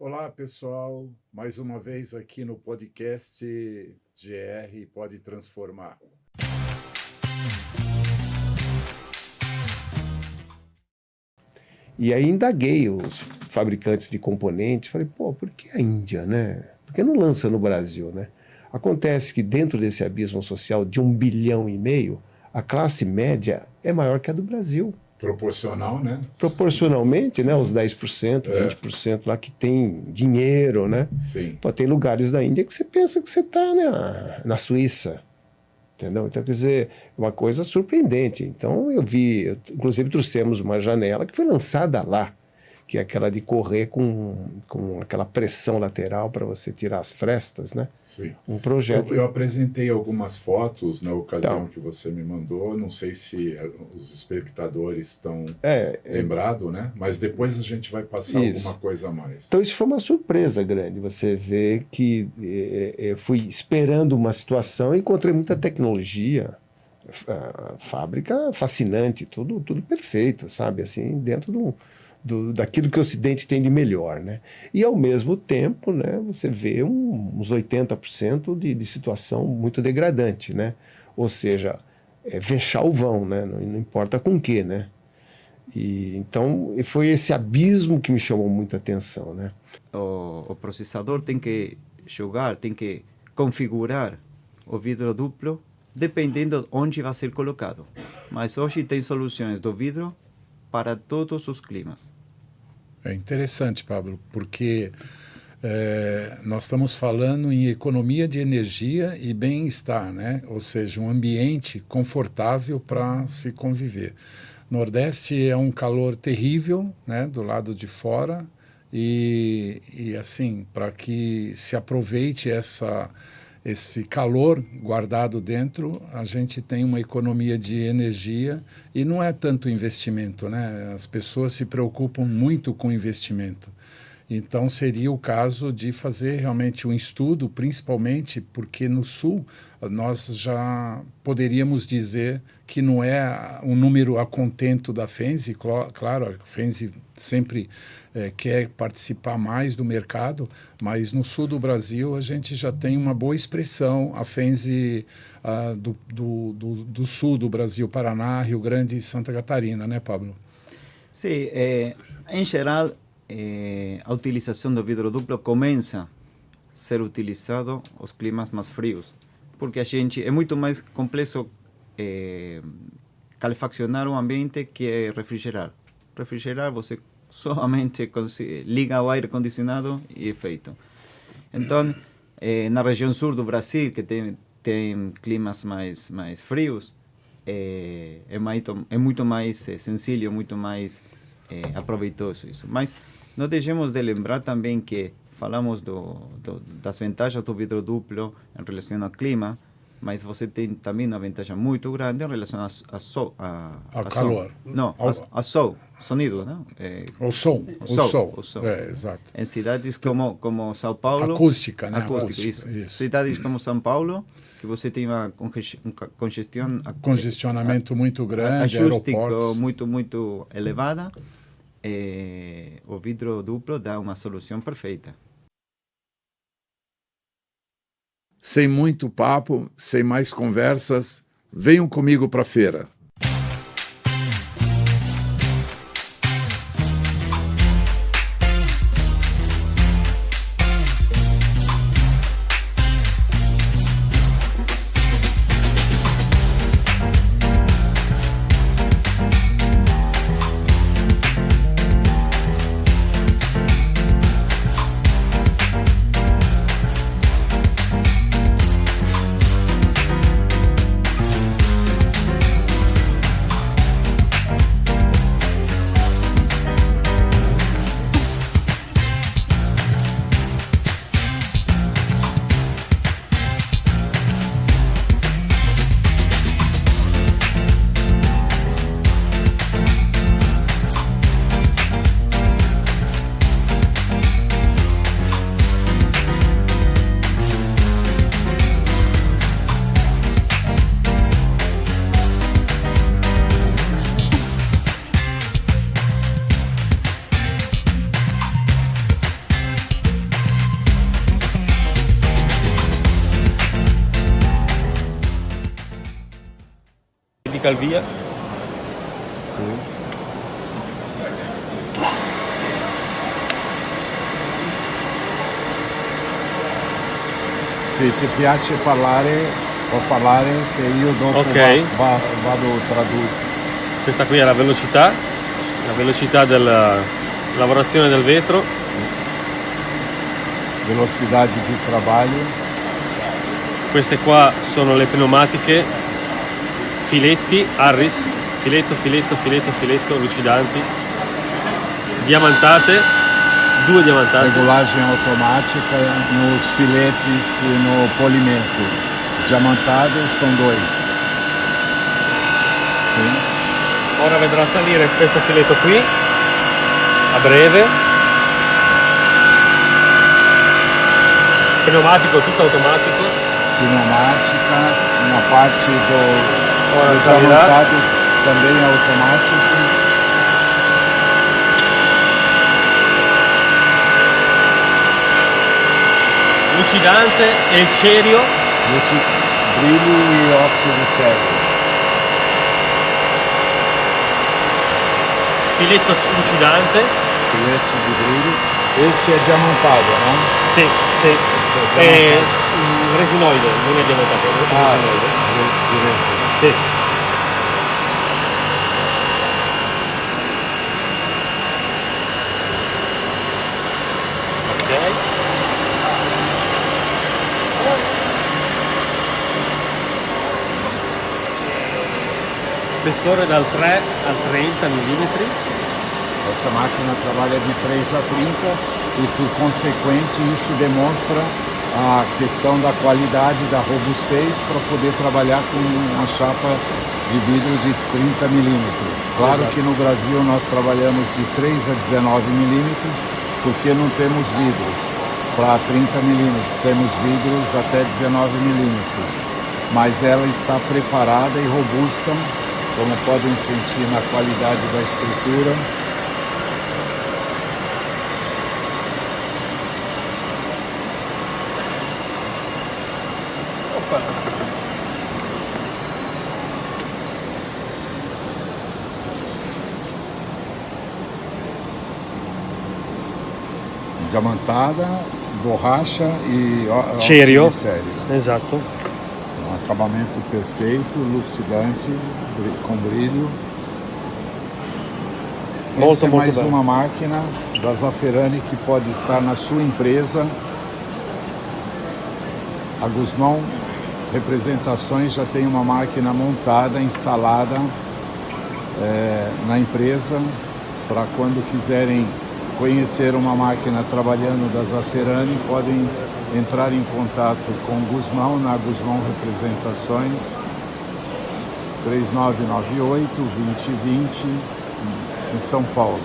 Olá, pessoal. Mais uma vez aqui no podcast GR Pode Transformar. E aí indaguei os fabricantes de componentes, falei, por que a Índia, né? Por que não lança no Brasil, né? Acontece que dentro desse abismo social de 1,5 bilhão, a classe média é maior que a do Brasil. Proporcional, né? Proporcionalmente, né, os 10%, 20% lá que tem dinheiro, né? Sim. Tem lugares da Índia que você pensa que você está na Suíça, entendeu? Então, quer dizer, uma coisa surpreendente. Então, inclusive trouxemos uma janela que foi lançada lá, que é aquela de correr com aquela pressão lateral para você tirar as frestas, né? Sim. Um projeto... Eu apresentei algumas fotos na ocasião que você me mandou, não sei se os espectadores estão lembrados, né? Mas depois a gente vai passar alguma coisa a mais. Então isso foi uma surpresa grande, você vê que fui esperando uma situação e encontrei muita tecnologia, fábrica fascinante, tudo perfeito, sabe? Assim, dentro daquilo que o Ocidente tem de melhor, né? E, ao mesmo tempo, né, você vê uns 80% de situação muito degradante, né? Ou seja, vexar o vão, né? Não importa com o quê, né? Então, foi esse abismo que me chamou muita atenção, né? O processador tem que jogar, tem que configurar o vidro duplo dependendo de onde vai ser colocado. Mas hoje tem soluções do vidro para todos os climas. É interessante, Pablo, porque nós estamos falando em economia de energia e bem-estar, né? Ou seja, um ambiente confortável para se conviver. Nordeste é um calor terrível, né, do lado de fora, e assim, para que se aproveite esse calor guardado dentro, a gente tem uma economia de energia e não é tanto investimento, né? As pessoas se preocupam muito com investimento. Então, seria o caso de fazer realmente um estudo, principalmente porque no Sul nós já poderíamos dizer que não é um número a contento da FENSE. Claro, a FENSE sempre quer participar mais do mercado, mas no sul do Brasil a gente já tem uma boa expressão, a FENSE do sul do Brasil, Paraná, Rio Grande e Santa Catarina, né, Pablo? Sim, em geral, a utilização do vidro duplo começa a ser utilizado nos climas mais frios, porque é muito mais complexo calefaccionar um ambiente que refrigerar. Refrigerar, você somente liga o ar-condicionado e é feito. Então, na região sul do Brasil, que tem climas mais frios, é muito mais sencillo, muito mais aproveitoso isso. Mas não deixemos de lembrar também que falamos das vantagens do vidro duplo em relação ao clima, mas você tem também uma vantagem muito grande em relação ao calor. Não, ao sol, sonido, não? O som. Exato. Em cidades como São Paulo... Acústica, né? Acústica, isso. Cidades como São Paulo, que você tem uma congestionamento muito grande, aeroportos muito elevada, o vidro duplo dá uma solução perfeita. Sem muito papo, sem mais conversas, venham comigo para a feira. vertical via. Sì. Se ti piace parlare, può parlare che io dopo Ok. vado tradotto. Questa qui è la velocità della lavorazione del vetro. Velocidade di trabalho. Queste qua sono le pneumatiche, filetti, Harris, filetto, lucidanti, diamantate, 2 diamantate. Regulagem automática nos filetes e no polimento. Diamantado são 2. Sim. Ora vedrà salire questo filetto qui, a breve. Pneumatico, tutto automatico. Pneumática, uma parte Ora do salirà. diamantado também é automático. Lucidante e il cerio, Brilho e óxido de sério. filetto lucidante. Filete de brilho. Esse é diamantado, né? Sì, sì. Esse é È diamantado. resinoide, non è diamantato, è Ah, resinoide. di resina. Sì. Ok. Spessore dal 3 al 30 mm. Essa máquina trabalha de 3 a 30 e, por consequente, isso demonstra a questão da qualidade, da robustez para poder trabalhar com uma chapa de vidro de 30 milímetros. Claro Exato. que no Brasil nós trabalhamos de 3 a 19 milímetros porque não temos vidros para 30 milímetros, temos vidros até 19 milímetros. Mas ela está preparada e robusta, como podem sentir na qualidade da estrutura. Diamantada, borracha e Cerio. óxido de sério. Esatto. Um acabamento perfeito, lucidante, com brilho. Molto, Essa é molto mais bem. uma máquina da Zafferani que pode estar na sua empresa. A Guzmão Representações já tem uma máquina montada, instalada na empresa, para quando quiserem conhecer uma máquina trabalhando da Zafferani, podem entrar em contato com Guzmão, na Guzmão Representações, 3998-2020, em São Paulo.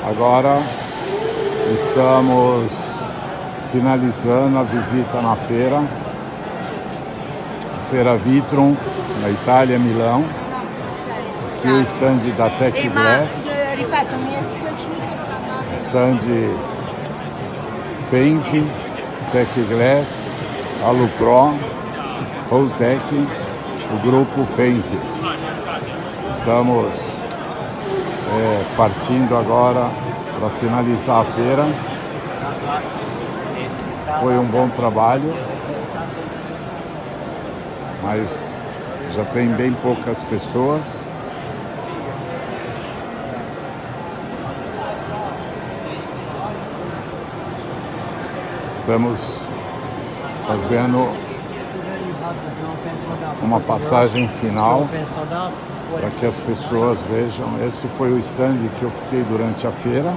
Agora estamos finalizando a visita na feira, Feira Vitrum, na Itália, Milão. Aqui o stand da Tech Glass, ripeto, mi è spiaciuto. stand Fenzi, Tecglass, Alupro, Holtec, o grupo Fenzi. Estamos partindo agora para finalizar a feira. Foi um bom trabalho, mas já tem bem poucas pessoas. Estamos fazendo uma passagem final para que as pessoas vejam. Esse foi o stand que eu fiquei durante a feira.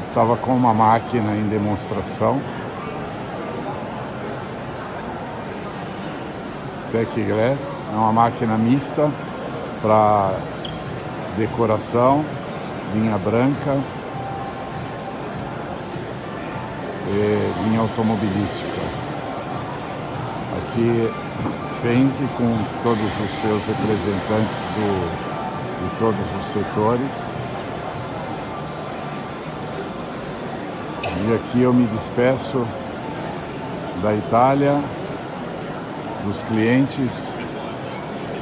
Estava com uma máquina em demonstração. Tecglass é uma máquina mista para decoração, linha branca e linha automobilística. Aqui Fenzi com todos os seus representantes de todos os setores. E aqui eu me despeço da Itália, dos clientes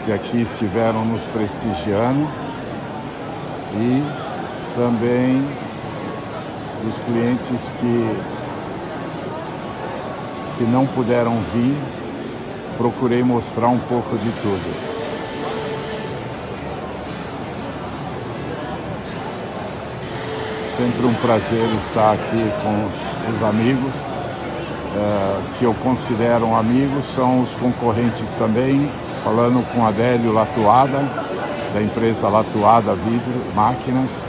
que aqui estiveram nos prestigiando e também dos clientes que não puderam vir. Procurei mostrar um pouco de tudo. Sempre um prazer estar aqui com os amigos, que eu considero amigos, são os concorrentes também, falando com Adélio Latuada, da empresa Latuada Vidro Máquinas.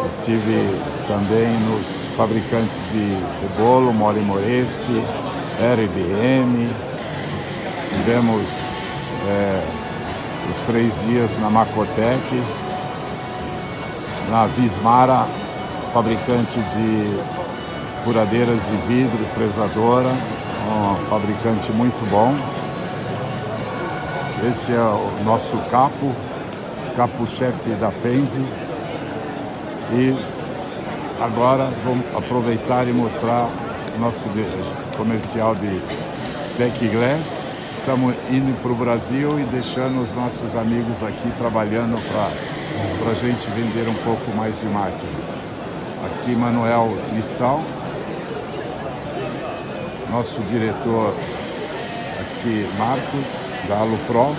Estive também nos fabricantes de bolo, Mori Moreschi, RBM. Tivemos os 3 dias na Macotec, na Vismara, fabricante de furadeiras de vidro e fresadora, um fabricante muito bom. Esse é o nosso capo-chefe da Fenzi. E agora vamos aproveitar e mostrar o nosso comercial de Tecglass. Estamos indo para o Brasil e deixando os nossos amigos aqui trabalhando para a gente vender um pouco mais de máquina. Aqui Manuel Listal, nosso diretor aqui Marcos, da Alupro.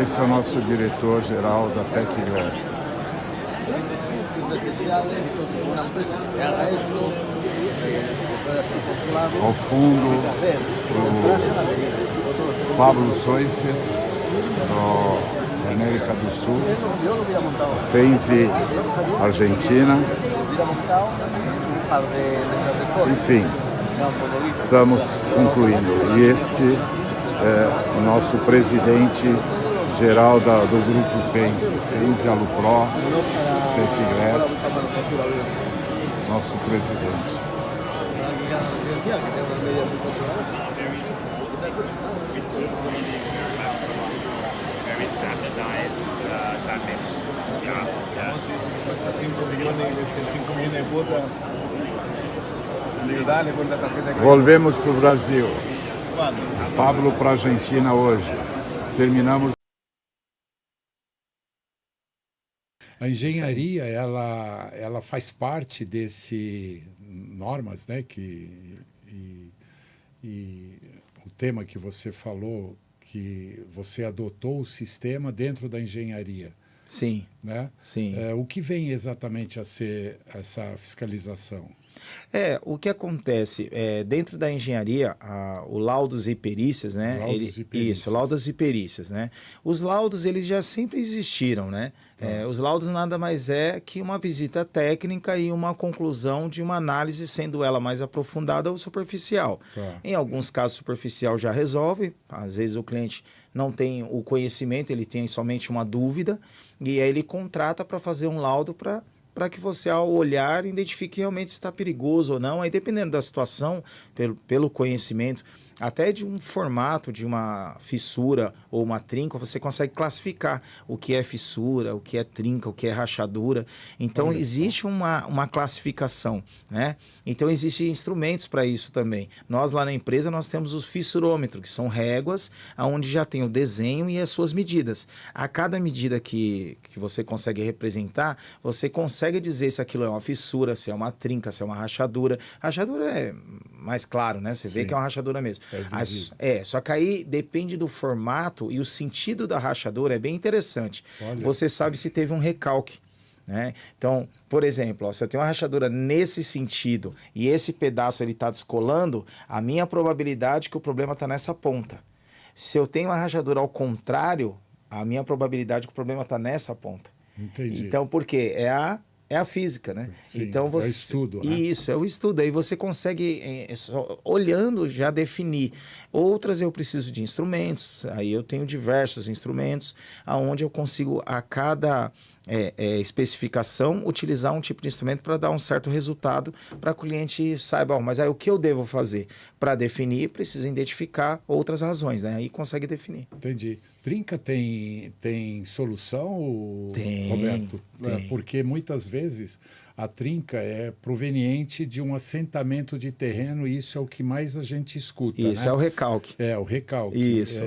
Esse é o nosso diretor-geral da Tecglass. Ao fundo, o Pablo Soifer, da América do Sul, Fenzi, Argentina. Enfim, estamos concluindo. E este é o nosso presidente geral do grupo Fenzi Alupro, Tecglass, nosso presidente. Very standardized damage. Yeah. 5 millones de cuotas. Volvemos para o Brasil. Pablo para a Argentina hoje. Terminamos. A engenharia, ela faz parte desse normas, né? E o tema que você falou, que você adotou o sistema dentro da engenharia. Sim, Né? sim. O que vem exatamente a ser essa fiscalização? O que acontece dentro da engenharia, o laudos e perícias, né? Laudos e perícias. Isso, laudos e perícias, né? Os laudos, eles já sempre existiram, né? Os laudos nada mais é que uma visita técnica e uma conclusão de uma análise, sendo ela mais aprofundada ou superficial. Tá. Em alguns casos, superficial já resolve, às vezes o cliente não tem o conhecimento, ele tem somente uma dúvida, e aí ele contrata para fazer um laudo para que você, ao olhar, identifique realmente se está perigoso ou não. Aí, dependendo da situação, pelo conhecimento até de um formato de uma fissura ou uma trinca, você consegue classificar o que é fissura, o que é trinca, o que é rachadura. Então, existe uma classificação, né? Então, existem instrumentos para isso também. Nós, lá na empresa, nós temos os fissurômetros, que são réguas, onde já tem o desenho e as suas medidas. A cada medida que você consegue representar, você consegue dizer se aquilo é uma fissura, se é uma trinca, se é uma rachadura. Rachadura é mais claro, né? Você vê que é uma rachadura mesmo. Só que aí depende do formato e o sentido da rachadura é bem interessante. Olha. Você sabe se teve um recalque, né? Então, por exemplo, se eu tenho uma rachadura nesse sentido e esse pedaço ele está descolando, a minha probabilidade que o problema está nessa ponta. Se eu tenho uma rachadura ao contrário, a minha probabilidade que o problema está nessa ponta. Entendi. Então, por quê? É a física, né? Sim, então você, é o estudo, né? Isso, é o estudo. Aí você consegue, olhando, já definir. Outras eu preciso de instrumentos, aí eu tenho diversos instrumentos, aonde eu consigo, a cada especificação, utilizar um tipo de instrumento para dar um certo resultado, para que o cliente saiba, mas aí o que eu devo fazer? Para definir, precisa identificar outras razões, né? Aí consegue definir. Entendi. Trinca tem solução, Tem, Roberto? tem. Porque muitas vezes a trinca é proveniente de um assentamento de terreno e isso é o que mais a gente escuta, Isso, né? é o recalque. É, o recalque. Isso.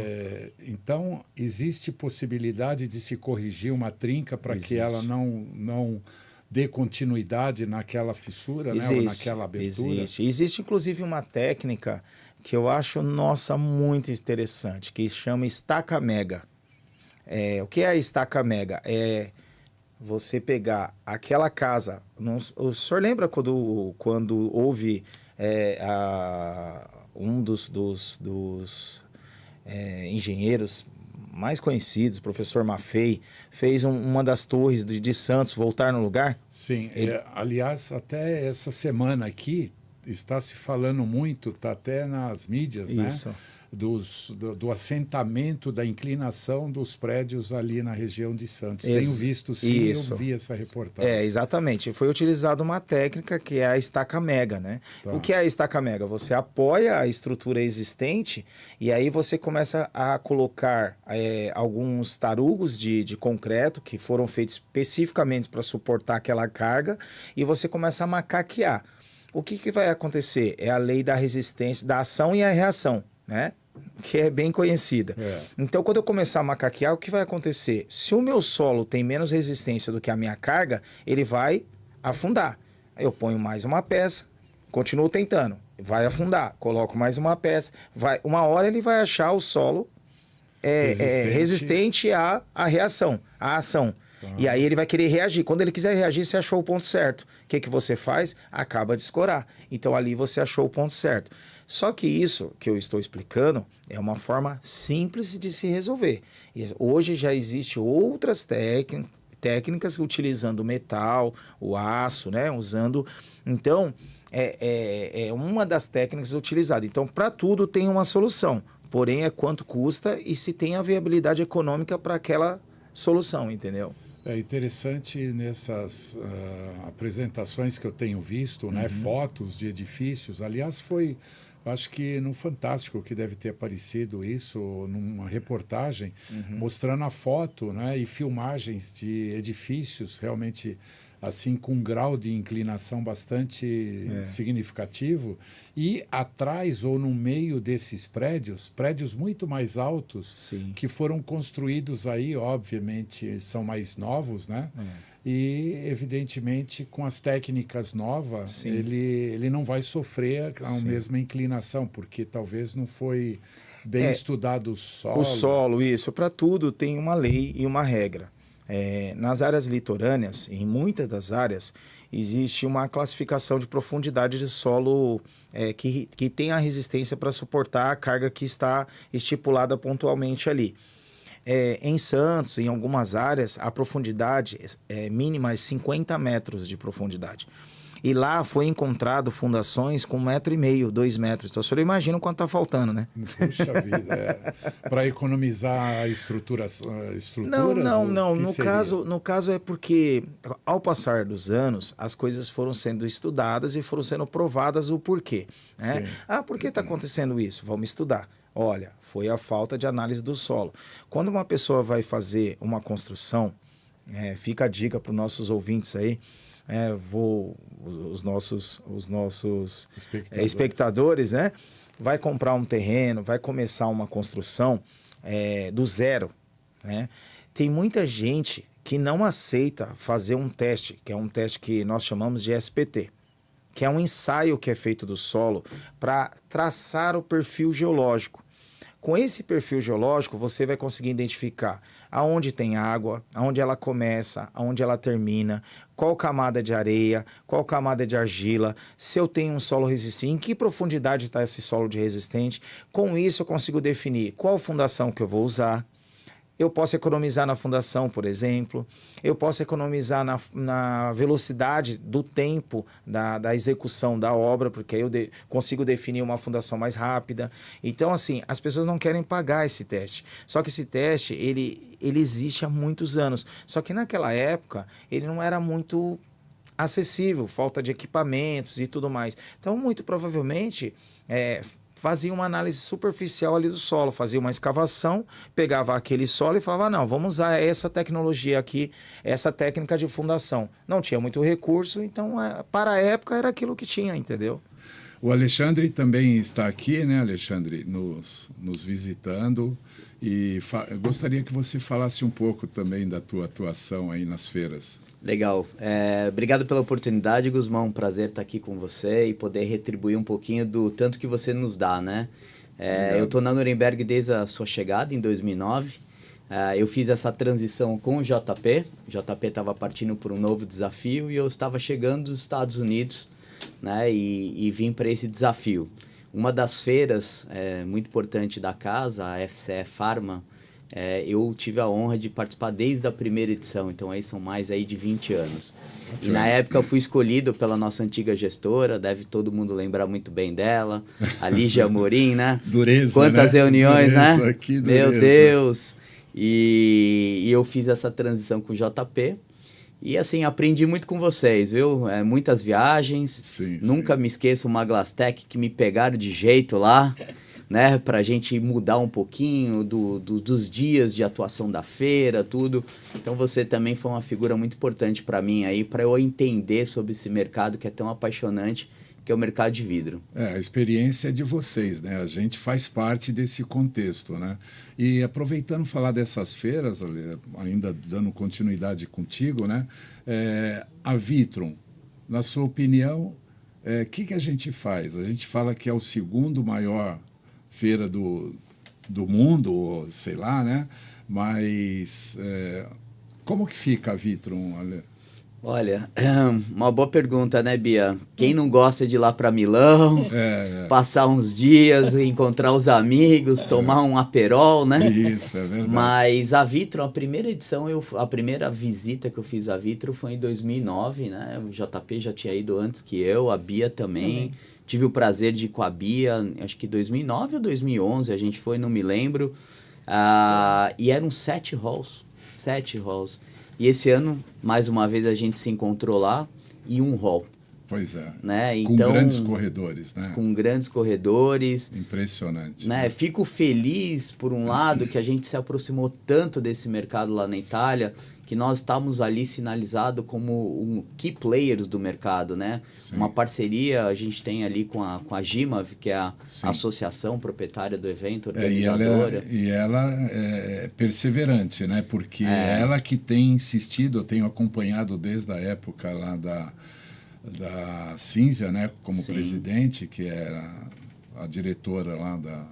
Então, existe possibilidade de se corrigir uma trinca para que ela não dê continuidade naquela fissura, né? Ou naquela abertura? Existe, inclusive, uma técnica que eu acho, nossa, muito interessante, que chama estaca mega. O que é a estaca mega? É você pegar aquela casa... o senhor lembra quando houve um dos engenheiros mais conhecidos, o professor Maffei, fez uma das torres de Santos voltar no lugar? Sim. Aliás, até essa semana aqui está se falando muito, está até nas mídias, Isso. né? Do assentamento, da inclinação dos prédios ali na região de Santos. Tenho visto, sim, Isso. eu vi essa reportagem. Exatamente. Foi utilizada uma técnica que é a estaca mega, né? Tá. O que é a estaca mega? Você apoia a estrutura existente e aí você começa a colocar alguns tarugos de concreto que foram feitos especificamente para suportar aquela carga e você começa a macaquear. O que vai acontecer? É a lei da resistência, da ação e a reação, né? Que é bem conhecida. Então, quando eu começar a macaquear, o que vai acontecer? Se o meu solo tem menos resistência do que a minha carga, ele vai afundar. Eu ponho mais uma peça, continuo tentando, vai afundar, coloco mais uma peça, uma hora ele vai achar o solo resistente à reação, à ação. E aí ele vai querer reagir. Quando ele quiser reagir, você achou o ponto certo. O que você faz? Acaba de escorar. Então ali você achou o ponto certo. Só que isso que eu estou explicando é uma forma simples de se resolver. E hoje já existem outras técnicas utilizando o metal, o aço, né? Usando... Então, é uma das técnicas utilizadas. Então, para tudo tem uma solução. Porém, é quanto custa e se tem a viabilidade econômica para aquela solução, entendeu? É interessante nessas apresentações que eu tenho visto, né, fotos de edifícios. Aliás, acho que no Fantástico que deve ter aparecido isso, numa reportagem, mostrando a foto, né, e filmagens de edifícios realmente assim com um grau de inclinação bastante significativo, e atrás ou no meio desses prédios muito mais altos, que foram construídos aí, obviamente são mais novos, né? E evidentemente com as técnicas novas ele não vai sofrer a mesma inclinação, porque talvez não foi bem estudado o solo. O solo, isso, para tudo tem uma lei e uma regra. Nas áreas litorâneas, em muitas das áreas, existe uma classificação de profundidade de solo que tem a resistência para suportar a carga que está estipulada pontualmente ali. Em Santos, em algumas áreas, a profundidade mínima é 50 metros de profundidade. E lá foi encontrado fundações com 1,5 m, 2 metros. Então, o senhor imagina o quanto está faltando, né? Puxa vida, para economizar estruturas. Não. o que seria? No caso é porque, ao passar dos anos, as coisas foram sendo estudadas e foram sendo provadas o porquê. Né? Sim. Por que está acontecendo isso? Vamos estudar. Olha, foi a falta de análise do solo. Quando uma pessoa vai fazer uma construção, fica a dica para os nossos ouvintes aí, os nossos espectadores, né? Vai comprar um terreno, vai começar uma construção do zero, né? Tem muita gente que não aceita fazer um teste, que é um teste que nós chamamos de SPT, que é um ensaio que é feito do solo para traçar o perfil geológico. Com esse perfil geológico, você vai conseguir identificar aonde tem água, aonde ela começa, aonde ela termina, qual camada de areia, qual camada de argila, se eu tenho um solo resistente, em que profundidade está esse solo de resistente. Com isso, eu consigo definir qual fundação que eu vou usar. Eu posso economizar na fundação, por exemplo. Eu posso economizar na velocidade do tempo da execução da obra, porque aí eu consigo definir uma fundação mais rápida. Então, assim, as pessoas não querem pagar esse teste. Só que esse teste, ele existe há muitos anos. Só que naquela época, ele não era muito acessível, falta de equipamentos e tudo mais. Então, muito provavelmente, fazia uma análise superficial ali do solo, fazia uma escavação, pegava aquele solo e falava, não, vamos usar essa tecnologia aqui, essa técnica de fundação. Não tinha muito recurso, então para a época era aquilo que tinha, entendeu? O Alexandre também está aqui, né, Alexandre, nos visitando, e eu gostaria que você falasse um pouco também da tua atuação aí nas feiras. Legal. Obrigado pela oportunidade, Guzmão. Prazer estar aqui com você e poder retribuir um pouquinho do tanto que você nos dá, né? Eu estou na Nuremberg desde a sua chegada, em 2009. Eu fiz essa transição com o JP. O JP estava partindo por um novo desafio e eu estava chegando dos Estados Unidos, né? E vim para esse desafio. Uma das feiras muito importante da casa, a FCE Pharma, eu tive a honra de participar desde a primeira edição, então aí são mais aí de 20 anos. Okay. E na época eu fui escolhido pela nossa antiga gestora, deve todo mundo lembrar muito bem dela, a Lígia Amorim, né? Dureza, quantas reuniões, dureza, né? Que dureza. Meu Deus! E eu fiz essa transição com o JP e assim, aprendi muito com vocês, viu? Muitas viagens, sim, nunca me esqueço uma Glasstec que me pegaram de jeito lá, né, para a gente mudar um pouquinho dos dias de atuação da feira, tudo. Então você também foi uma figura muito importante para mim aí, para eu entender sobre esse mercado que é tão apaixonante, que é o mercado de vidro. A experiência é de vocês, né? A gente faz parte desse contexto, né? E aproveitando falar dessas feiras, ainda dando continuidade contigo, né? A Vitrum, na sua opinião, que a gente faz? A gente fala que é o segundo maior feira do mundo, ou sei lá, né? Mas como que fica a Vitrum? Olha, uma boa pergunta, né, Bia? Quem não gosta de ir lá para Milão, passar uns dias, encontrar os amigos, tomar um aperol, né? Isso, é verdade. Mas a Vitrum, a primeira edição, a primeira visita que eu fiz à Vitrum foi em 2009, né? O JP já tinha ido antes que eu, a Bia também. Tive o prazer de ir com a Bia, acho que 2009 ou 2011 a gente foi, não me lembro. E eram 7 halls. E esse ano, mais uma vez, a gente se encontrou lá e um hall. Pois é. Né? Com então, grandes corredores, né? Com grandes corredores. Impressionante. Né? Fico feliz, por um lado, que a gente se aproximou tanto desse mercado lá na Itália, que nós estamos ali sinalizados como um key players do mercado, né? Sim. Uma parceria a gente tem ali com a GIMAV, que é a associação proprietária do evento, organizadora. E ela é perseverante, né? Porque ela que tem insistido, eu tenho acompanhado desde a época lá da Cinzia, né? Como presidente, que era a diretora lá da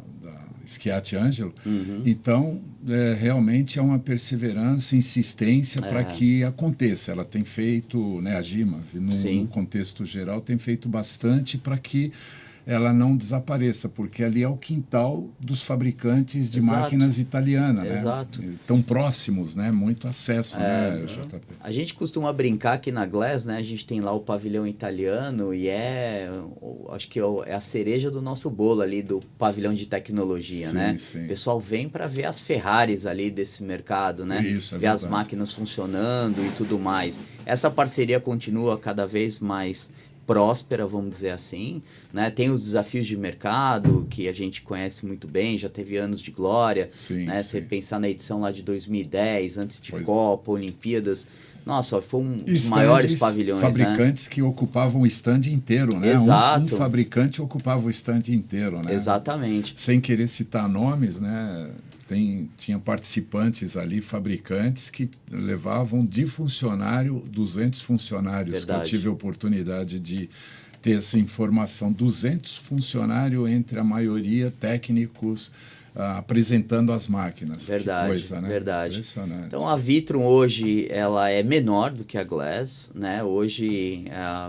Schiatti Angelo. Então, realmente é uma perseverança, insistência para que aconteça. Ela tem feito, né, a GIMA, no contexto geral, tem feito bastante para que ela não desapareça, porque ali é o quintal dos fabricantes de Exato. máquinas italianas, né? Exato. Tão próximos, né? Muito acesso, né, JP? A gente costuma brincar aqui na Glass, né? A gente tem lá o pavilhão italiano e acho que é a cereja do nosso bolo ali, do pavilhão de tecnologia, Sim, né? sim. O pessoal vem para ver as Ferraris ali desse mercado, né? Isso, é ver as verdade. máquinas funcionando e tudo mais. Essa parceria continua cada vez mais próspera, vamos dizer assim, né? Tem os desafios de mercado que a gente conhece muito bem, já teve anos de glória, Sim, né? sim. Você pensar na edição lá de 2010, antes de Pois é. Copa, Olimpíadas, nossa, foi um dos Estandes, maiores pavilhões, né? fabricantes que ocupavam o stand inteiro, né? Exato. Um fabricante ocupava o stand inteiro, né? Exatamente. Sem querer citar nomes, né? Tinha participantes ali, fabricantes, que levavam de funcionário 200 funcionários. Verdade. Que eu tive a oportunidade de ter essa informação. 200 funcionários, entre a maioria técnicos, apresentando as máquinas. Verdade, Que coisa, né? verdade. Impressionante. Então a Vitrum hoje ela é menor do que a Glass, né? Hoje,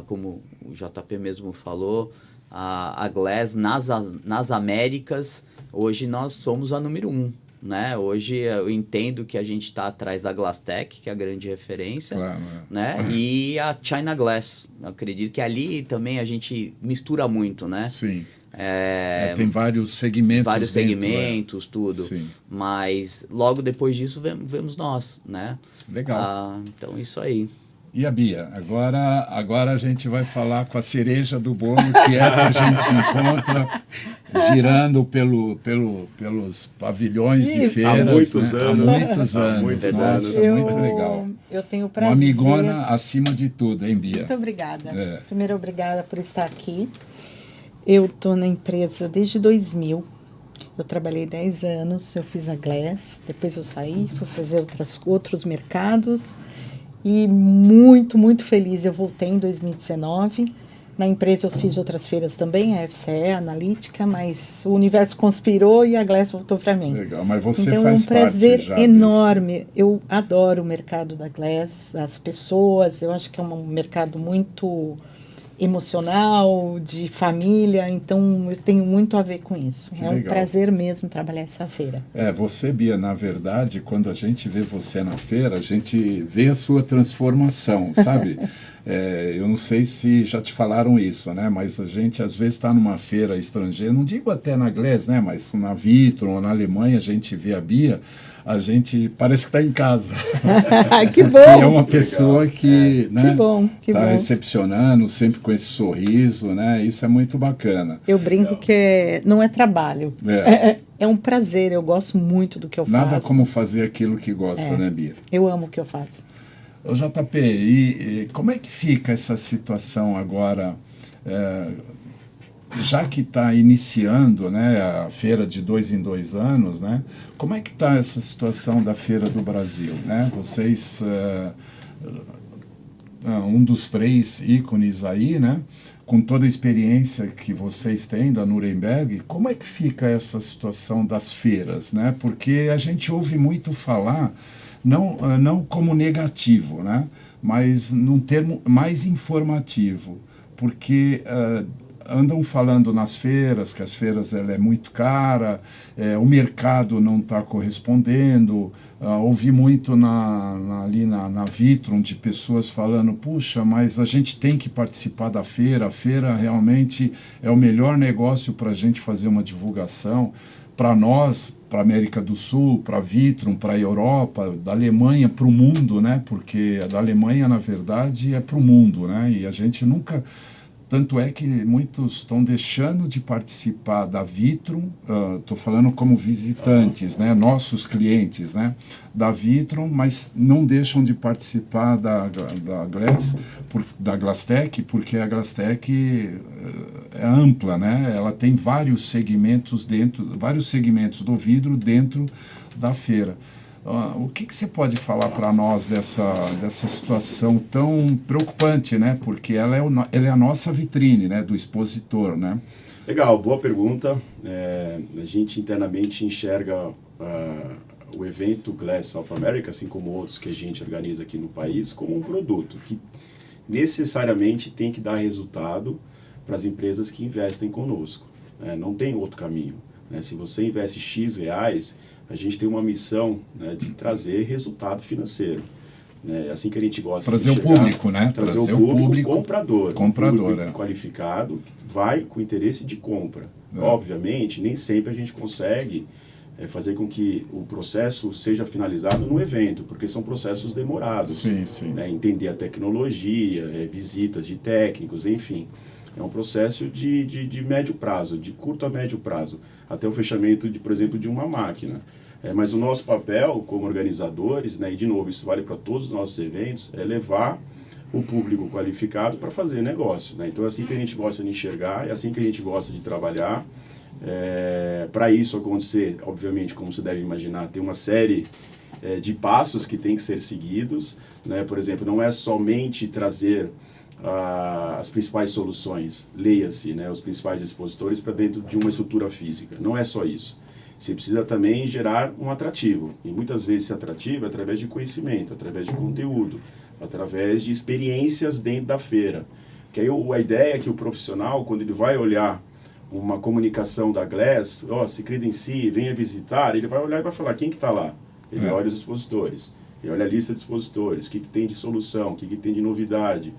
como o JP mesmo falou, a Glass nas Américas, hoje nós somos a número 1. Né? Hoje eu entendo que a gente está atrás da GlassTech, que é a grande referência, Claro, né? E a China Glass. Eu acredito que ali também a gente mistura muito, né? Sim. Tem vários segmentos. Vários dentro, segmentos, tudo. Sim. Mas logo depois disso vemos nós, né? Legal. Então isso aí. E a Bia? Agora a gente vai falar com a cereja do bolo, que essa a gente encontra girando pelos pavilhões de Isso. feiras. Há muitos né? anos. Há muitos Há anos. muitos Nossa, anos. muito legal. Eu tenho o Uma prazer. amigona acima de tudo, hein, Bia? Muito obrigada. É. Primeiro, obrigada por estar aqui. Eu estou na empresa desde 2000. Eu trabalhei 10 anos, eu fiz a Glass, depois eu saí, fui fazer outros mercados. E muito, muito feliz. Eu voltei em 2019. Na empresa eu fiz outras feiras também, a FCE, a Analítica, mas o universo conspirou e a Glass voltou para mim. Legal, mas você Então faz é um prazer parte já enorme. Eu adoro o mercado da Glass, as pessoas. Eu acho que é um mercado muito emocional, de família, então eu tenho muito a ver com isso. Que é um legal. prazer mesmo trabalhar essa feira. Você, Bia, na verdade, quando a gente vê você na feira, a gente vê a sua transformação, sabe? Eu não sei se já te falaram isso, né? Mas a gente, às vezes, está numa feira estrangeira, não digo até na Glass, né? Mas na Vitrum ou na Alemanha, a gente vê a Bia, a gente parece que está em casa. Que bom! Que é uma pessoa que né, Que bom, que tá bom. recepcionando, sempre com esse sorriso, né? Isso é muito bacana. Eu brinco que não é trabalho. É um prazer, eu gosto muito do que eu faço. Nada como fazer aquilo que gosta, né, Bia? Eu amo o que eu faço. Ô, JP, e como é que fica essa situação agora, já que está iniciando, né, a feira de 2 em 2 anos, né? Como é que está essa situação da Feira do Brasil, né? Vocês, um dos 3 ícones aí, né? Com toda a experiência que vocês têm da Nuremberg, como é que fica essa situação das feiras, né? Porque a gente ouve muito falar, não como negativo, né? Mas num termo mais informativo, porque andam falando nas feiras, que as feiras ela é muito cara, o mercado não está correspondendo. Ouvi muito ali na Vitrum de pessoas falando, puxa, mas a gente tem que participar da feira, a feira realmente é o melhor negócio para a gente fazer uma divulgação. Para nós, para a América do Sul, para a Vitrum, para a Europa, da Alemanha para o mundo, né? Porque a da Alemanha, na verdade, é para o mundo, né? E a gente nunca... Tanto é que muitos estão deixando de participar da Vitrum, estou falando como visitantes, né, nossos clientes, né, da Vitrum, mas não deixam de participar da GlassTech, porque a GlassTech é ampla, né, ela tem vários segmentos do vidro dentro da feira. O que você pode falar para nós dessa situação tão preocupante, né? Porque ela é a nossa vitrine, né? Do expositor, né? Legal, boa pergunta. A gente internamente enxerga o evento Glass South America, assim como outros que a gente organiza aqui no país, como um produto que necessariamente tem que dar resultado para as empresas que investem conosco. Não tem outro caminho. Se você investe X reais, a gente tem uma missão, né, de trazer resultado financeiro. É assim que a gente gosta trazer de o público, né? Trazer o público comprador. Comprador, o público qualificado vai com interesse de compra. Obviamente, nem sempre a gente consegue fazer com que o processo seja finalizado no evento, porque são processos demorados. Sim. Né? Entender a tecnologia, visitas de técnicos, enfim. É um processo de médio prazo, de curto a médio prazo, até o fechamento, por exemplo, de uma máquina. Mas o nosso papel como organizadores, né, e de novo, isso vale para todos os nossos eventos, é levar o público qualificado para fazer negócio. Né? Então é assim que a gente gosta de enxergar, é assim que a gente gosta de trabalhar. Para isso acontecer, obviamente, como você deve imaginar, tem uma série de passos que tem que ser seguidos. Né? Por exemplo, não é somente trazer as principais soluções, leia-se, né, os principais expositores para dentro de uma estrutura física. Não é só isso. Você precisa também gerar um atrativo. E muitas vezes esse atrativo é através de conhecimento, através de conteúdo, através de experiências dentro da feira. Que aí a ideia é que o profissional, quando ele vai olhar uma comunicação da Glass, se credencie, venha visitar, ele vai olhar e vai falar, quem que está lá? Ele olha os expositores, ele olha a lista de expositores, o que tem de solução, o que tem de novidade,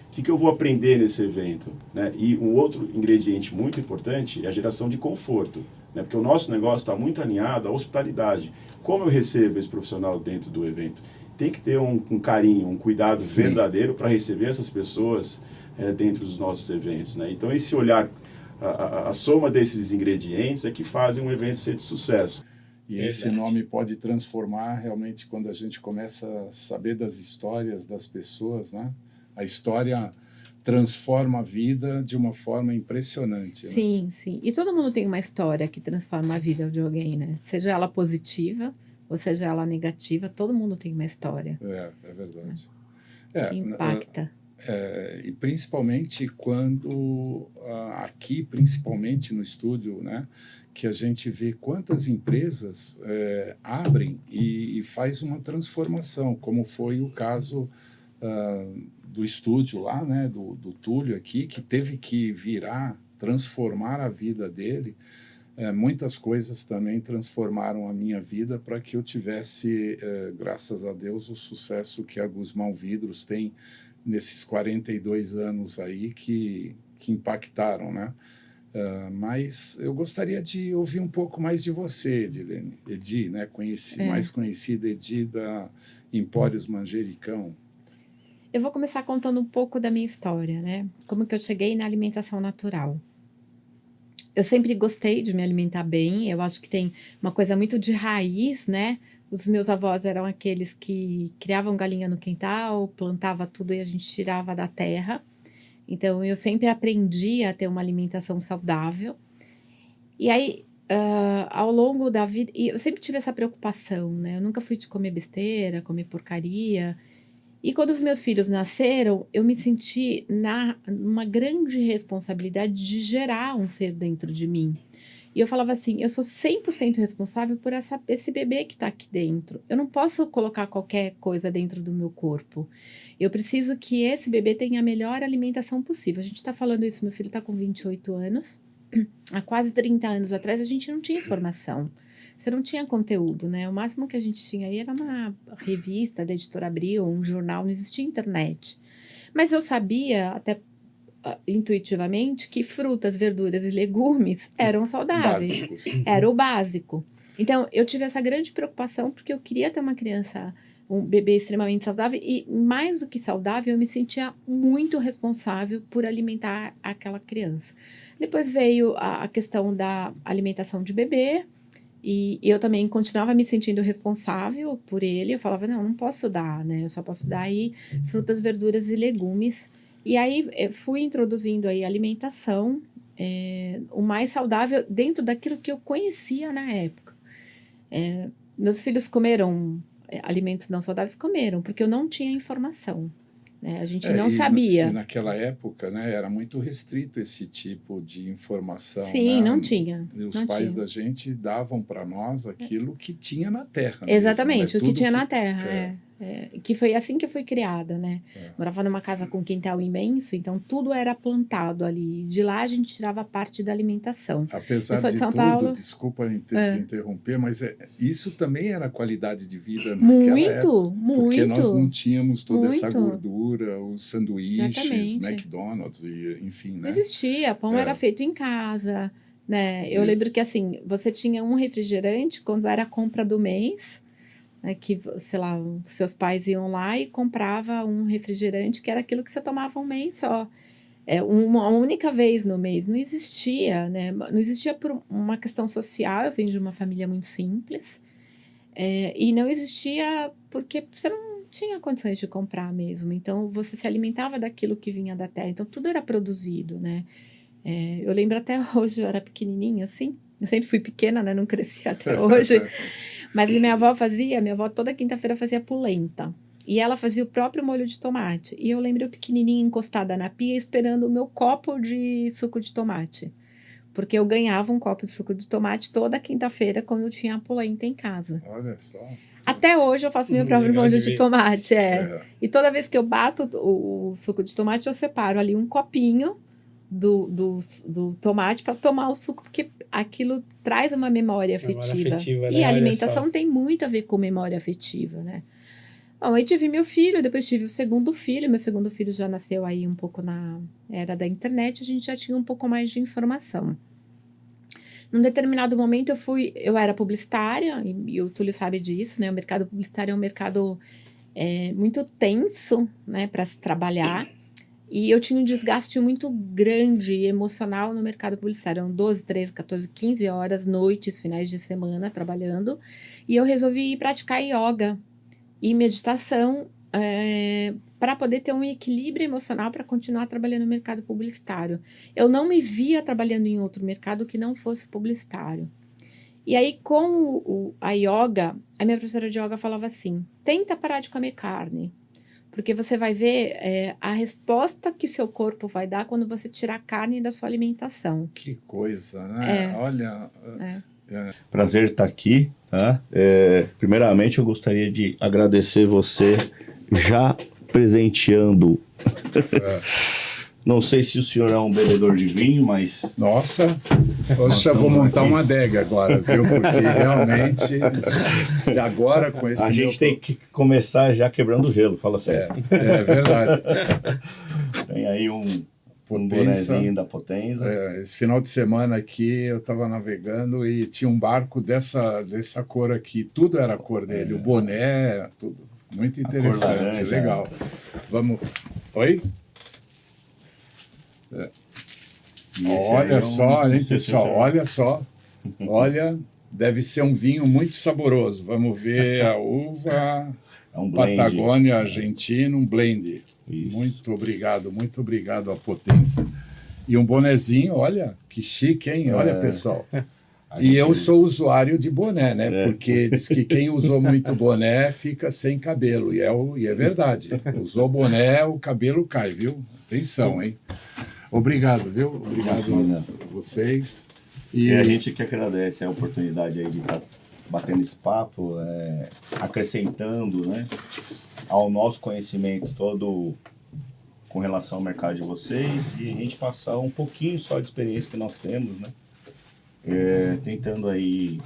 o que eu vou aprender nesse evento. Né? E um outro ingrediente muito importante é a geração de conforto, né? Porque o nosso negócio está muito alinhado à hospitalidade. Como eu recebo esse profissional dentro do evento? Tem que ter um carinho, um cuidado verdadeiro para receber essas pessoas dentro dos nossos eventos. Né? Então esse olhar, a soma desses ingredientes é que fazem um evento ser de sucesso. E esse nome pode transformar realmente quando a gente começa a saber das histórias das pessoas, né? A história transforma a vida de uma forma impressionante. Sim, né? sim. E todo mundo tem uma história que transforma a vida de alguém, né? Seja ela positiva ou seja ela negativa, todo mundo tem uma história. É verdade. Que impacta. E principalmente quando, aqui, principalmente no estúdio, né, que a gente vê quantas empresas abrem e faz uma transformação, como foi o caso do estúdio lá, né, do Túlio aqui, que teve que transformar a vida dele. Muitas coisas também transformaram a minha vida para que eu tivesse, graças a Deus, o sucesso que a Guzmão Vidros tem nesses 42 anos aí que impactaram, né? Mas eu gostaria de ouvir um pouco mais de você, Edilene. Edi, né? Mais conhecida Edi da Empórios Manjericão. Eu vou começar contando um pouco da minha história, né? Como que eu cheguei na alimentação natural. Eu sempre gostei de me alimentar bem, eu acho que tem uma coisa muito de raiz, né? Os meus avós eram aqueles que criavam galinha no quintal, plantava tudo e a gente tirava da terra. Então, eu sempre aprendi a ter uma alimentação saudável. E aí, ao longo da vida, e eu sempre tive essa preocupação, né? Eu nunca fui de comer besteira, comer porcaria. E quando os meus filhos nasceram, eu me senti numa grande responsabilidade de gerar um ser dentro de mim. E eu falava assim, eu sou 100% responsável por esse bebê que está aqui dentro. Eu não posso colocar qualquer coisa dentro do meu corpo. Eu preciso que esse bebê tenha a melhor alimentação possível. A gente está falando isso, meu filho está com 28 anos. Há quase 30 anos atrás, a gente não tinha informação. Você não tinha conteúdo, né? O máximo que a gente tinha aí era uma revista da Editora Abril, um jornal, não existia internet. Mas eu sabia, até intuitivamente, que frutas, verduras e legumes eram saudáveis. Era o básico. Então, eu tive essa grande preocupação porque eu queria ter uma criança, um bebê extremamente saudável e, mais do que saudável, eu me sentia muito responsável por alimentar aquela criança. Depois veio a questão da alimentação de bebê e eu também continuava me sentindo responsável por ele. Eu falava, não posso dar, né? Eu só posso dar aí frutas, verduras e legumes. E aí fui introduzindo aí alimentação, o mais saudável dentro daquilo que eu conhecia na época. Meus filhos comeram alimentos não saudáveis? Comeram, porque eu não tinha informação. Né? A gente não sabia. E naquela época, né, era muito restrito esse tipo de informação. Sim, né? não tinha. E os pais da gente davam para nós aquilo que tinha na terra. Exatamente, mesmo, né? o que tinha na terra. Que foi assim que eu fui criada, né? Morava numa casa com quintal imenso, então tudo era plantado ali. De lá a gente tirava parte da alimentação. Apesar Eu sou de de São tudo, Paulo. desculpa te interromper, mas isso também era qualidade de vida naquela época. Muito, Porque nós não muito. tínhamos toda essa muito. gordura, os sanduíches, Exatamente. McDonald's, e, enfim, Não né? existia, pão era feito em casa, né? Eu Isso. lembro que, assim, você tinha um refrigerante quando era a compra do mês, né, que, sei lá, os seus pais iam lá e comprava um refrigerante que era aquilo que você tomava um mês só. Uma única vez no mês. Não existia, né? Não existia por uma questão social. Eu venho de uma família muito simples. E não existia porque você não tinha condições de comprar mesmo. Então, você se alimentava daquilo que vinha da terra. Então, tudo era produzido, né? Eu lembro até hoje, eu era pequenininha, assim. Eu sempre fui pequena, né? Não cresci até hoje. Mas minha avó toda quinta-feira fazia polenta. E ela fazia o próprio molho de tomate. E eu lembro eu pequenininha encostada na pia esperando o meu copo de suco de tomate. Porque eu ganhava um copo de suco de tomate toda quinta-feira quando eu tinha a polenta em casa. Olha só. Até hoje eu faço meu próprio Legal molho de de ver. tomate, E toda vez que eu bato o suco de tomate, eu separo ali um copinho do tomate para tomar o suco, porque aquilo traz uma memória afetiva. afetiva, né? E a Olha alimentação só. tem muito a ver com memória afetiva, né? Bom, aí tive meu filho, depois tive o segundo filho. Meu segundo filho já nasceu aí um pouco na era da internet, a gente já tinha um pouco mais de informação. Num determinado momento eu era publicitária, e o Túlio sabe disso, né? O mercado publicitário é um mercado muito tenso, né, para se trabalhar. E eu tinha um desgaste muito grande emocional no mercado publicitário. Eram 12, 13, 14, 15 horas, noites, finais de semana trabalhando. E eu resolvi ir praticar yoga e meditação para poder ter um equilíbrio emocional para continuar trabalhando no mercado publicitário. Eu não me via trabalhando em outro mercado que não fosse publicitário. E aí, com a yoga, a minha professora de yoga falava assim: tenta parar de comer carne, porque você vai ver a resposta que o seu corpo vai dar quando você tirar a carne da sua alimentação. Que coisa, né? Olha. Prazer estar aqui, tá? Primeiramente, eu gostaria de agradecer você já presenteando. Não sei se o senhor é um bebedor de vinho, mas... Nossa, poxa, vou montar uma adega agora, viu? Porque realmente, agora com esse... A gente tem que começar já quebrando o gelo, fala sério. É verdade. Tem aí um bonezinho da Potenza. Esse final de semana aqui eu estava navegando e tinha um barco dessa cor aqui, tudo era a cor dele, o boné, tudo. Muito interessante, laranja, legal. Vamos... Oi? Olha só, hein, pessoal, olha só. Olha, deve ser um vinho muito saboroso. Vamos ver a uva, Patagônia Argentina, um blend. Isso. Muito obrigado à Potência. E um bonezinho, olha, que chique, hein? Olha, pessoal. E eu sou usuário de boné, né? Porque diz que quem usou muito boné fica sem cabelo. E é verdade. Usou boné, o cabelo cai, viu? Atenção, hein? Obrigado, viu? Obrigado a vocês. E a gente que agradece a oportunidade aí de estar batendo esse papo, acrescentando, né, ao nosso conhecimento todo com relação ao mercado de vocês, e a gente passar um pouquinho só de experiência que nós temos, né? Tentando aí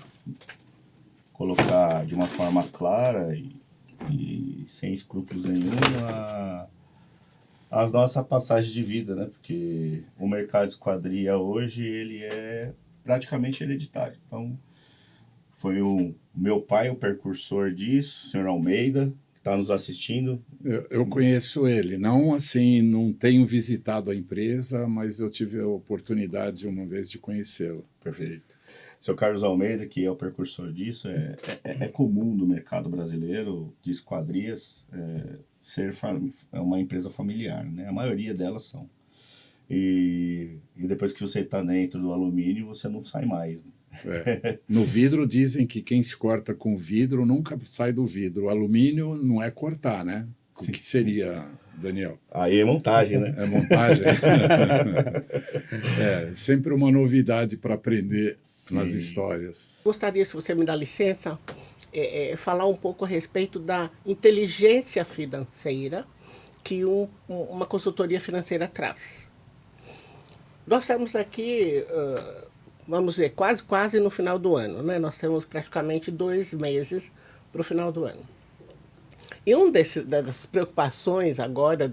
colocar de uma forma clara e sem escrúpulos nenhum a nossa passagem de vida, né? Porque o mercado de esquadria hoje, ele é praticamente hereditário. Então, foi o meu pai o precursor disso, o senhor Almeida, que está nos assistindo. Eu conheço ele, não assim, não tenho visitado a empresa, mas eu tive a oportunidade uma vez de conhecê-lo. Perfeito. Seu Carlos Almeida, que é o precursor disso, é comum no mercado brasileiro de esquadrias ser uma empresa familiar, né? A maioria delas são. E depois que você está dentro do alumínio, você não sai mais, né? No vidro dizem que quem se corta com vidro nunca sai do vidro. O alumínio não é cortar, né? O que seria, Daniel? Aí é montagem, né? É montagem. Sempre uma novidade para aprender nas histórias. Gostaria, se você me dá licença, falar um pouco a respeito da inteligência financeira que uma consultoria financeira traz. Nós estamos aqui, vamos dizer, quase no final do ano, né? Nós temos praticamente 2 meses para o final do ano. E uma das preocupações agora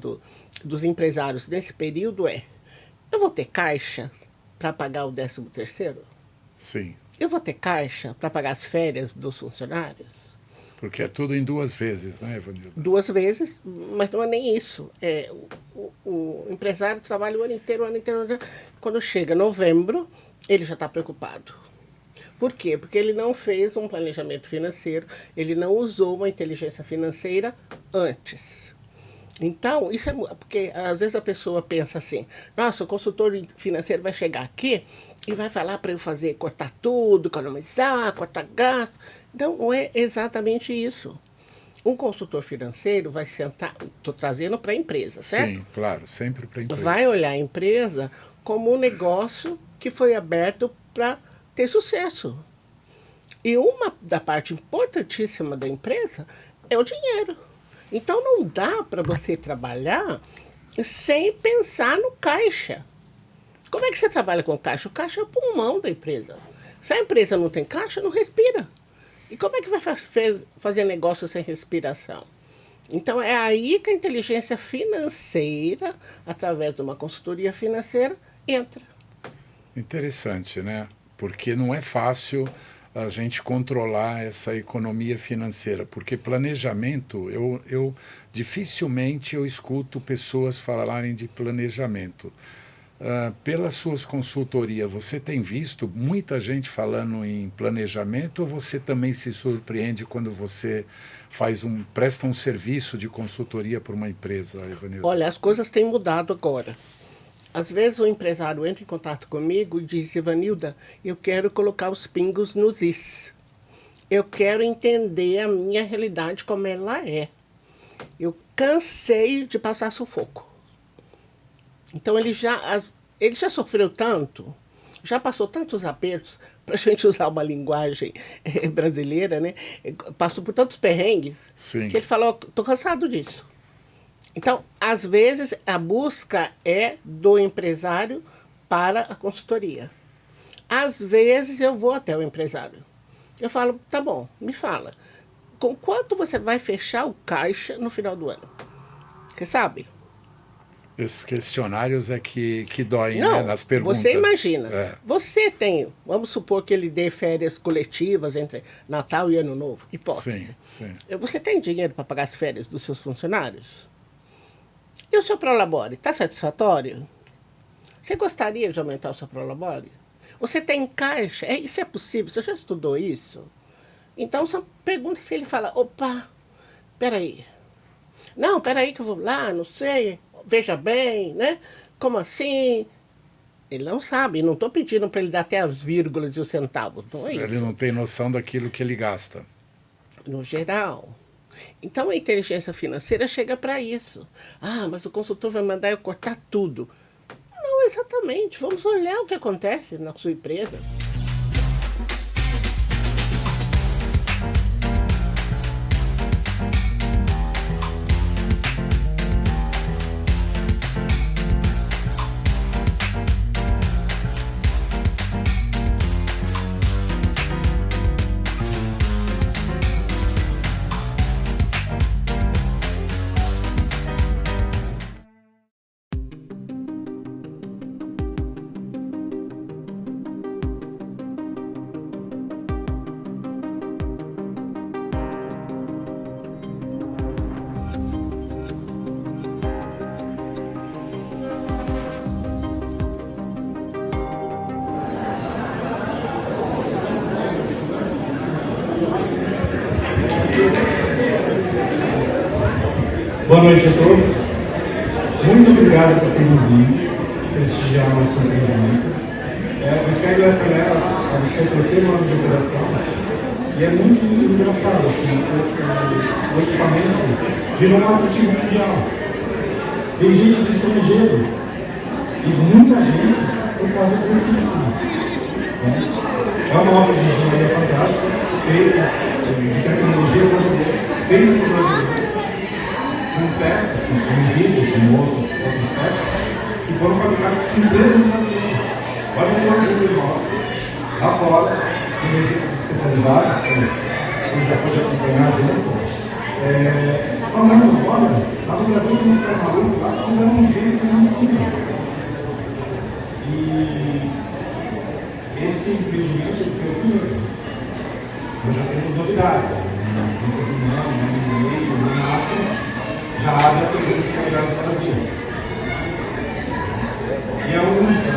dos empresários nesse período eu vou ter caixa para pagar o 13º? Sim. Eu vou ter caixa para pagar as férias dos funcionários? Porque é tudo em 2 vezes, né, Evanilda? 2 vezes, mas não é nem isso. O empresário trabalha o ano inteiro. Quando chega novembro, ele já está preocupado. Por quê? Porque ele não fez um planejamento financeiro, ele não usou uma inteligência financeira antes. Então, isso porque às vezes a pessoa pensa assim, nossa, o consultor financeiro vai chegar aqui e vai falar para eu cortar tudo, economizar, cortar gasto. Não é exatamente isso. Um consultor financeiro vai sentar, estou trazendo para a empresa, certo? Sim, claro, sempre para a empresa. Vai olhar a empresa como um negócio que foi aberto para ter sucesso. E uma da parte importantíssima da empresa é o dinheiro. Então não dá para você trabalhar sem pensar no caixa. Como é que você trabalha com caixa? O caixa é o pulmão da empresa. Se a empresa não tem caixa, não respira. E como é que vai fazer negócio sem respiração? Então é aí que a inteligência financeira, através de uma consultoria financeira, entra. Interessante, né? Porque não é fácil a gente controlar essa economia financeira, porque planejamento, eu dificilmente eu escuto pessoas falarem de planejamento. Pelas suas consultorias, você tem visto muita gente falando em planejamento ou você também se surpreende quando você presta um serviço de consultoria para uma empresa, Evanilda? Olha, as coisas têm mudado agora. Às vezes o empresário entra em contato comigo e diz, Evanilda, eu quero colocar os pingos nos is. Eu quero entender a minha realidade como ela é. Eu cansei de passar sufoco. Então ele já sofreu tanto, já passou tantos apertos, para a gente usar uma linguagem brasileira, né? Passou por tantos perrengues, Sim. que ele falou, estou cansado disso. Então, às vezes, a busca é do empresário para a consultoria. Às vezes, eu vou até o empresário. Eu falo, tá bom, me fala, com quanto você vai fechar o caixa no final do ano? Você sabe? Esses questionários é que doem, Não, né, nas perguntas. Você imagina, você tem, vamos supor que ele dê férias coletivas entre Natal e Ano Novo, hipótese. Sim. Você tem dinheiro para pagar as férias dos seus funcionários? E o seu prolabore, está satisfatório? Você gostaria de aumentar o seu prolabore? Você tem caixa? Isso é possível? Você já estudou isso? Então, são perguntas que ele fala, opa, peraí. Não, peraí que eu vou lá, não sei, veja bem, né? Como assim? Ele não sabe, não estou pedindo para ele dar até as vírgulas e os centavos, não é isso. Ele não tem noção daquilo que ele gasta. No geral. Então, a inteligência financeira chega para isso. Ah, mas o consultor vai mandar eu cortar tudo. Não exatamente. Vamos olhar o que acontece na sua empresa. Boa noite a todos. Muito obrigado por terem vindo prestigiar o nosso empreendimento. O Skyglass Canela, sempre gostei do nome de operação e é muito engraçado, assim, o equipamento virou um atrativo mundial. Tem gente do estrangeiro e muita gente por causa desse equipamento. É uma obra de engenharia fantástica. feito de tecnologia brasileira, feito por brasileiros, com peças, com vídeo, com outras peças, que foram fabricadas por empresas brasileiras. Olha o orgulho nosso, lá fora, em revistas especializadas, que já pode acompanhar junto. Falando, olha, lá no Brasil não se é maluco, lá não é um jeito que não ensina. E esse empreendimento foi o primeiro. Nós já temos novidades. No máximo, já abre a segunda escalada do Brasil. E é a única,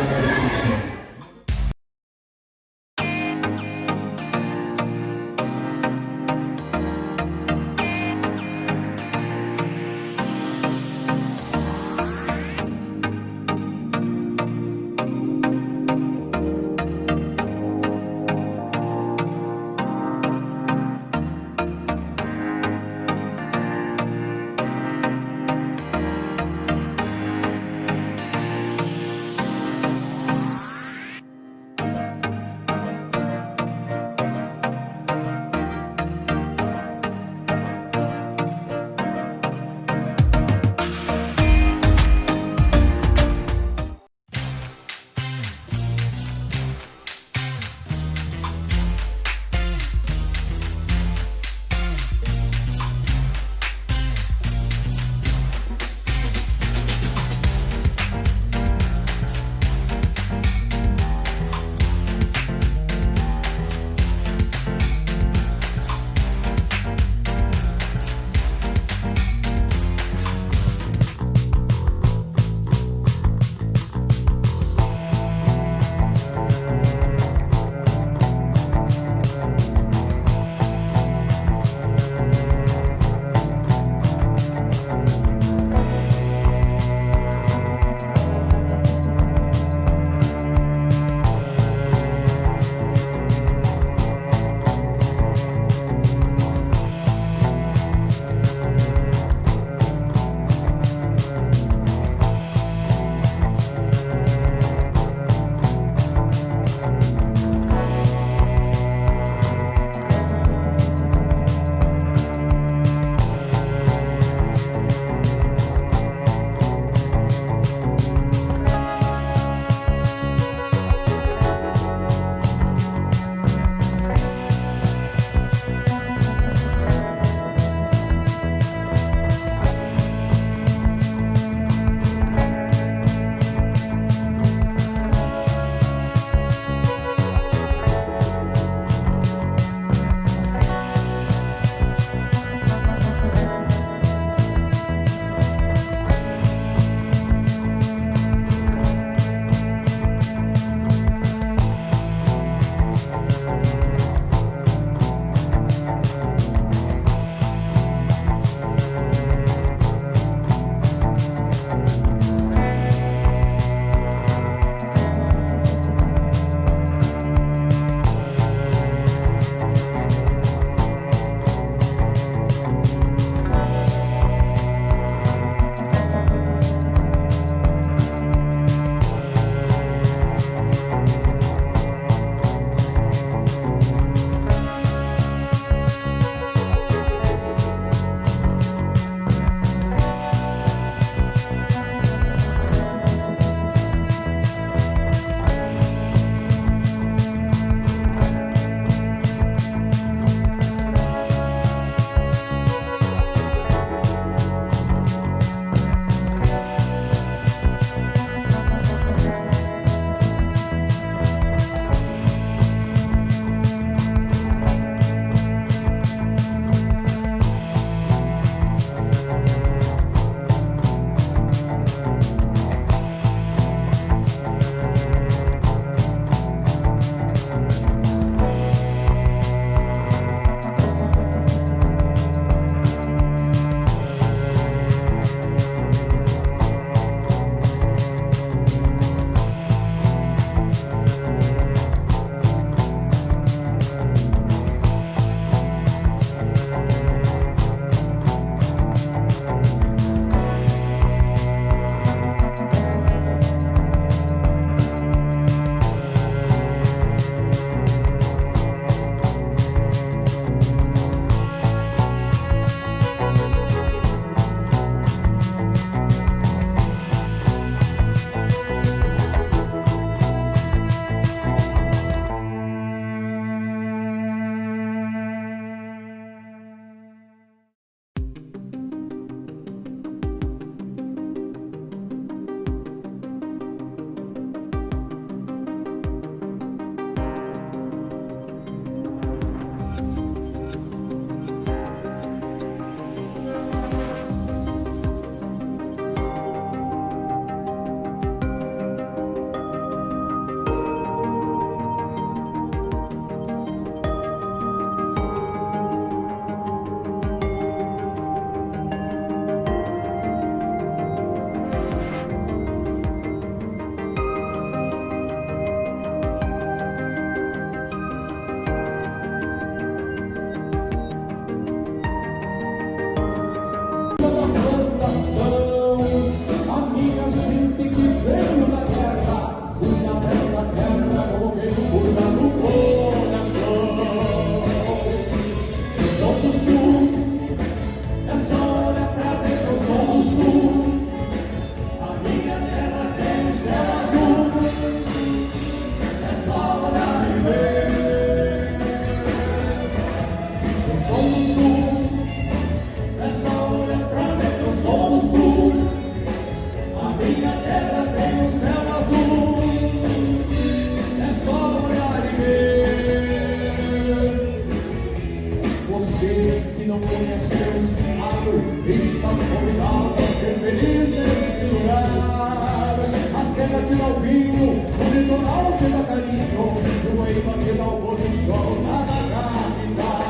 amor, te dá carinho, no Guaíba que dá o pôr do sol lá na capital.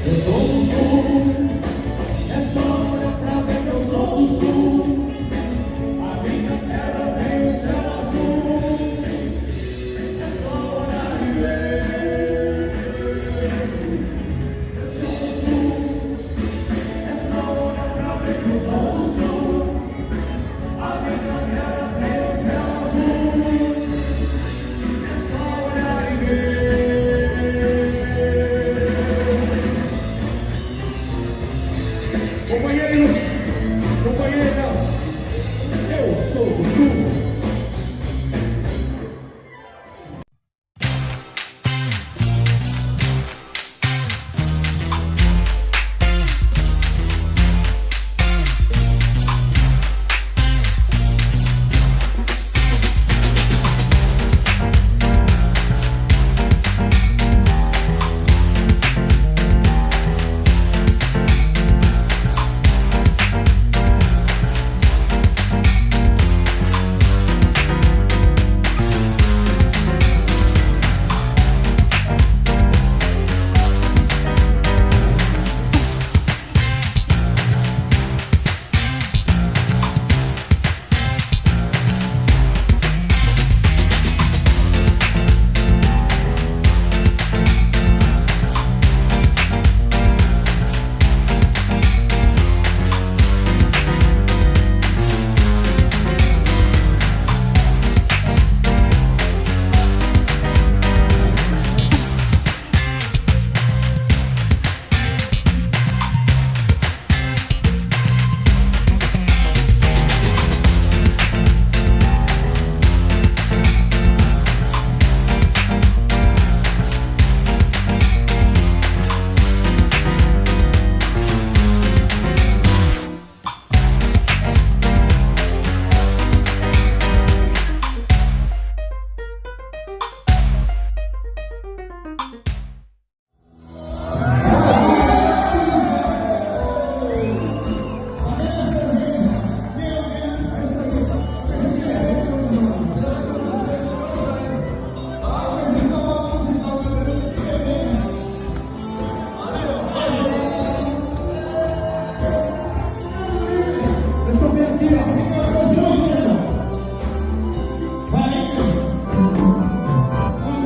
Eu sou do sul, é só olhar pra ver que eu sou do sul. A minha terra tem o céu azul, é só olhar e ver. Eu sou do sul, é só olhar pra ver que eu sou do sul. A minha terra tem o céu azul, é só olhar e ver. Companheiros, companheiras, eu sou do sul.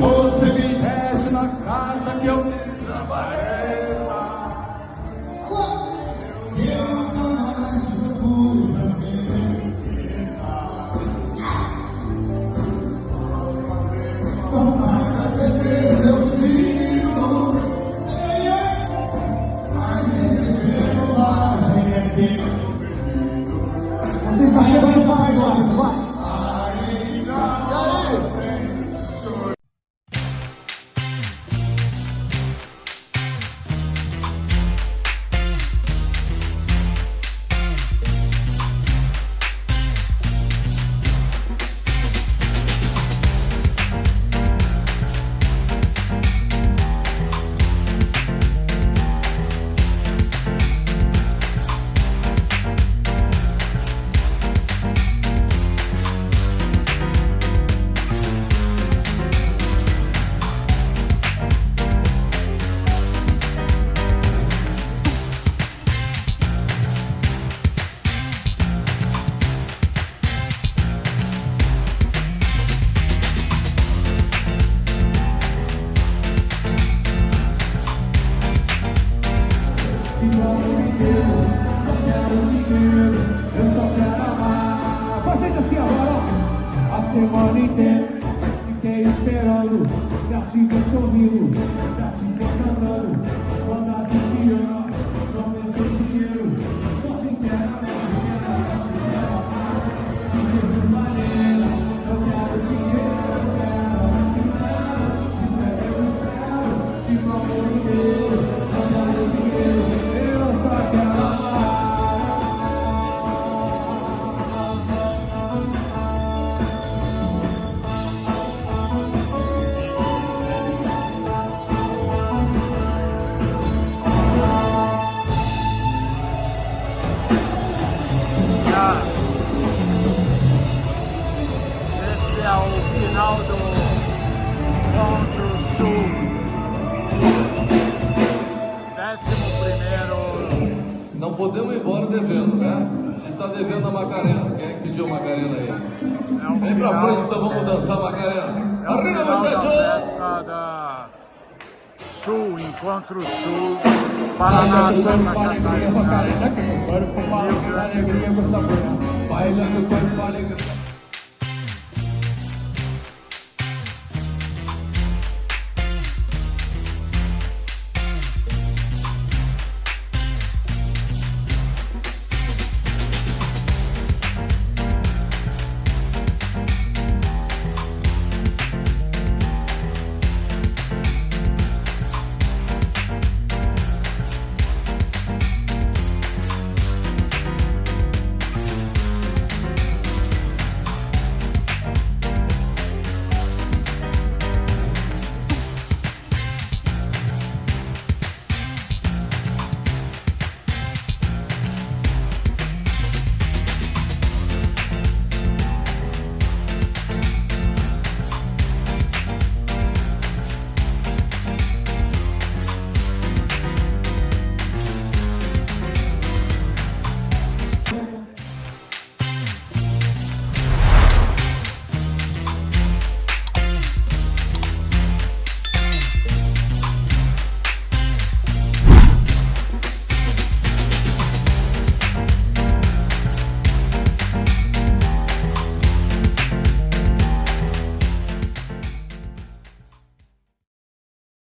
Você me pede na casa que eu fiz a varela. Eu nunca mais procuro na certeza. Só para beber seu tiro. Mas esquecer bobagem é tempo perdido. Você está chegando para agora, vai. Eu só quero amar. Faz assim agora, ó. A semana inteira fiquei esperando pra te ver sorrindo, pra te ver cantando. Quando a gente ama, não pensa em dinheiro. Só se quer, de ser maneira. Eu quero dinheiro, eu quero sincero. Isso é eu espero, tipo amor inteiro. Eu quero dinheiro, eu só quero amar. Não podemos ir embora devendo, né? A gente está devendo a Macarena. Quem é que pediu a Macarena aí? Vem pra frente, então vamos dançar Macarena. Arriba, muchachos! Sul, Encontro Sul, Paraná, Santa Catarina, Rio Grande do Sul. Bailando com a alegria.